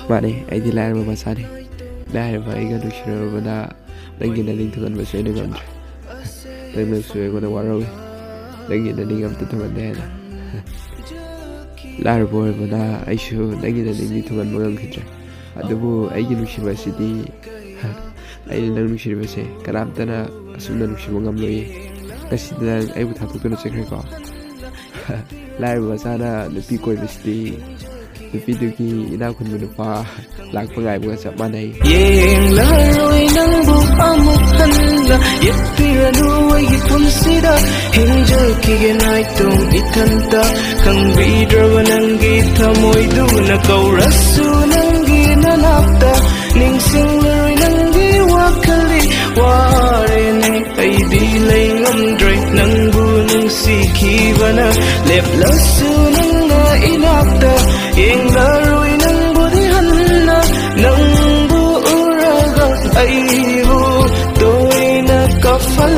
Mane aidi lairaba masani lairaba aiga nushirabana nangi naning thuganbase aina ngamdre nangnasu aigona warawi nangi naning amta thugande haina lairaba oibana aishu nangi naning thuganba ngamkhidre adubu aigi nushibasidi aina nang nushiribase kanamtana asumna nushiba ngamloye ngasida aibu thathuktuna chakhreko lairaba masana nupi koibasidi nupidugi inakhunba nupa lakpa ngaibuga chap manai yenglaroi nangbu amuk handa yeppiranu aigi pumsida hinjakige naitum ithanta kangbidraba nangi thamoiduna kaurasu nangi nanapta ningsinglaroi nangi wakhali warene aidi lei ngamdre nangbu nungsikhibana leplasu nanga inapta yenglaroi nangbu dihanna nangbu uraga aibu toina kafal